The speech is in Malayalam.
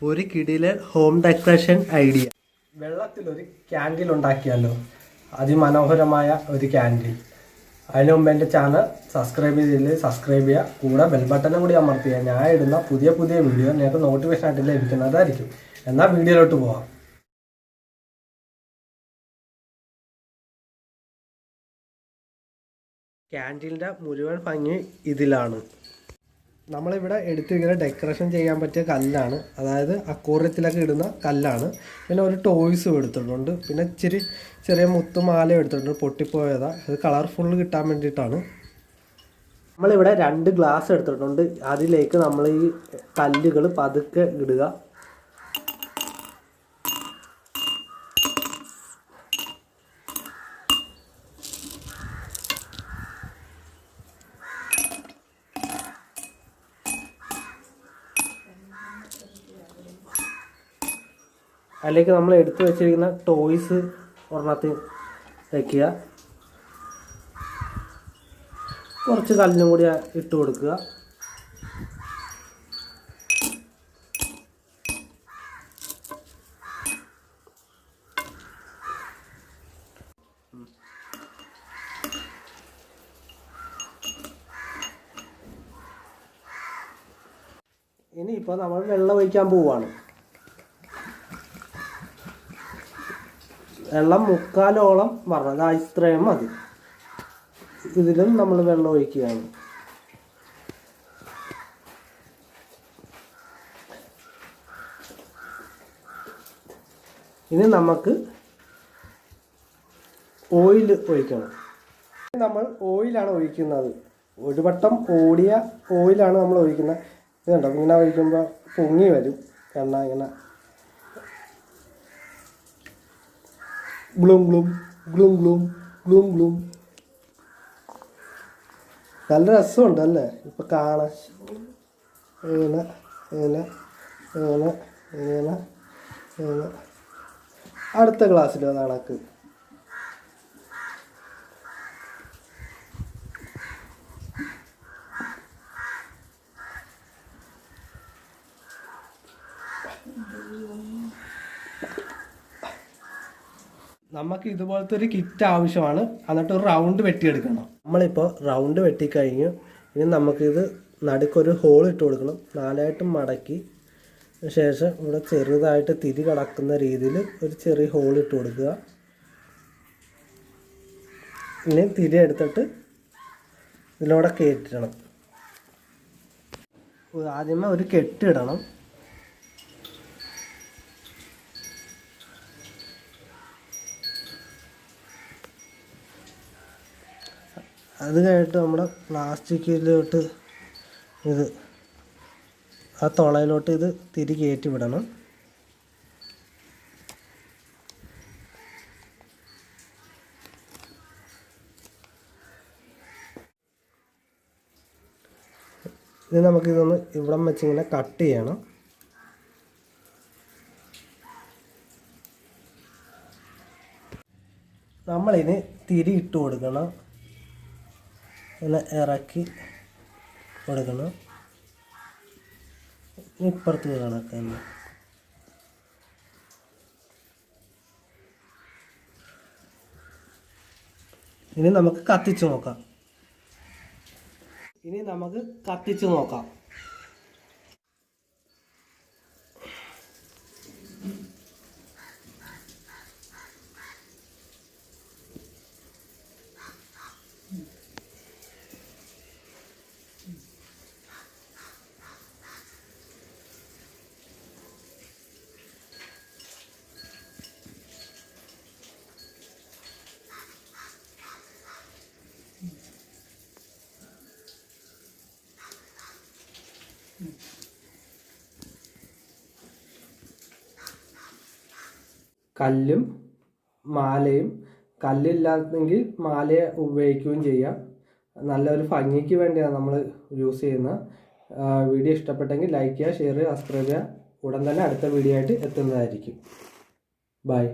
ഒരു കിടിലെ ഹോം ഡെക്കറേഷൻ ഐഡിയ. വെള്ളത്തിലൊരു ക്യാൻഡിൽ ഉണ്ടാക്കിയാലോ, അതിമനോഹരമായ ഒരു ക്യാൻഡിൽ. അതിന് മുമ്പ് എൻ്റെ ചാനൽ സബ്സ്ക്രൈബ് ചെയ്തില്ലേ, സബ്സ്ക്രൈബ് ചെയ്യുക. കൂടെ ബെൽ ബട്ടനും കൂടി അമർത്തുക. ഞാൻ ഇടുന്ന പുതിയ വീഡിയോ നിങ്ങൾക്ക് നോട്ടിഫിക്കേഷൻ ആയിട്ട് ലഭിക്കുന്നതായിരിക്കും. എന്നാൽ വീഡിയോയിലോട്ട് പോകാം. ക്യാൻഡിലിൻ്റെ മുഴുവൻ ഭംഗി ഇതിലാണ്. നമ്മളിവിടെ എടുത്തിരിക്കുന്ന ഡെക്കറേഷൻ ചെയ്യാൻ പറ്റിയ കല്ലാണ്, അതായത് അക്വേറിയത്തിലൊക്കെ ഇടുന്ന കല്ലാണ്. പിന്നെ ഒരു ടോയ്സും എടുത്തിട്ടുണ്ട്. പിന്നെ ഇച്ചിരി ചെറിയ മുത്തുമാല എടുത്തിട്ടുണ്ട്, പൊട്ടിപ്പോയതാണ്. അത് കളർഫുള്ള് കിട്ടാൻ വേണ്ടിയിട്ടാണ്. നമ്മളിവിടെ 2 ഗ്ലാസ് എടുത്തിട്ടുണ്ട്. അതിലേക്ക് നമ്മൾ ഈ കല്ലുകൾ പതുക്കെ ഇടുക. അതിലേക്ക് നമ്മൾ എടുത്തു വെച്ചിരിക്കുന്ന ടോയ്സ് ഒരെണ്ണത്തിൽ വയ്ക്കുക. കുറച്ച് കല്ലും കൂടി ഇട്ട് കൊടുക്കുക. ഇനിയിപ്പോൾ നമ്മൾ വെള്ളം ഒഴിക്കാൻ പോവുകയാണ്. വെള്ളം 3/4 വരണം, അത് ഇത്രയും മതി. ഇതിലും നമ്മൾ വെള്ളം ഒഴിക്കുകയാണ്. ഇനി നമുക്ക് ഓയിൽ ഒഴിക്കണം. നമ്മൾ ഓയിലാണ് ഒഴിക്കുന്നത്. ഒരു വട്ടം ഓടിയ ഓയിലാണ് നമ്മൾ ഒഴിക്കുന്നത്. ഇത് കണ്ടോ, ഇങ്ങനെ ഒഴിക്കുമ്പോൾ പൊങ്ങി വരും എണ്ണ. ഇങ്ങനെ gloom gloom gloom gloom gloom gloom. നല്ല രസമുണ്ട് അല്ലേ ഇപ്പം കാണാൻ. ഇങ്ങനെ ഇങ്ങനെ ഇങ്ങനെ ഇങ്ങനെ ഇങ്ങനെ. അടുത്ത ഗ്ലാസ്സിൽ കണക്ക്. നമുക്ക് ഇതുപോലത്തെ ഒരു കിറ്റ് ആവശ്യമാണ്. എന്നിട്ട് ഒരു റൗണ്ട് വെട്ടിയെടുക്കണം. നമ്മളിപ്പോൾ റൗണ്ട് വെട്ടിക്കഴിഞ്ഞു. ഇനി നമുക്കിത് നടുക്കൊരു ഹോൾ ഇട്ട് കൊടുക്കണം. 4ആയിട്ട് മടക്കി ശേഷം ഇവിടെ ചെറുതായിട്ട് തിരി കടക്കുന്ന രീതിയിൽ ഒരു ചെറിയ ഹോൾ ഇട്ട് കൊടുക്കുക. ഇനി തിരി എടുത്തിട്ട് ഇതിലൂടെ കയറ്റണം. ആദ്യമേ ഒരു കെട്ടിടണം. അത് കഴിഞ്ഞിട്ട് നമ്മുടെ പ്ലാസ്റ്റിക്കിലോട്ട് ഇത് ആ തുളയിലോട്ട് ഇത് തിരി കയറ്റി വിടണം. ഇത് നമുക്കിതൊന്ന് ഇവിടം വെച്ചിങ്ങനെ കട്ട് ചെയ്യണം. നമ്മളിന് തിരി ഇട്ട് കൊടുക്കണം. ഇങ്ങനെ ഇറക്കി കൊടുക്കണം. ഇപ്പുറത്ത് കണക്കാൻ. ഇനി നമുക്ക് കത്തിച്ച് നോക്കാം. കല്ലും മാലയും, കല്ലില്ലാത്തെങ്കിൽ മാലയെ ഉപയോഗിക്കുകയും ചെയ്യാം. നല്ലൊരു ഭംഗിക്ക് വേണ്ടിയാണ് നമ്മൾ യൂസ് ചെയ്യുന്നത്. വീഡിയോ ഇഷ്ടപ്പെട്ടെങ്കിൽ ലൈക്ക് ചെയ്യുക, ഷെയർ ചെയ്യുക, സബ്സ്ക്രൈബ് ചെയ്യുക. ഉടൻ തന്നെ അടുത്ത വീഡിയോ ആയിട്ട് എത്തുന്നതായിരിക്കും. ബൈ.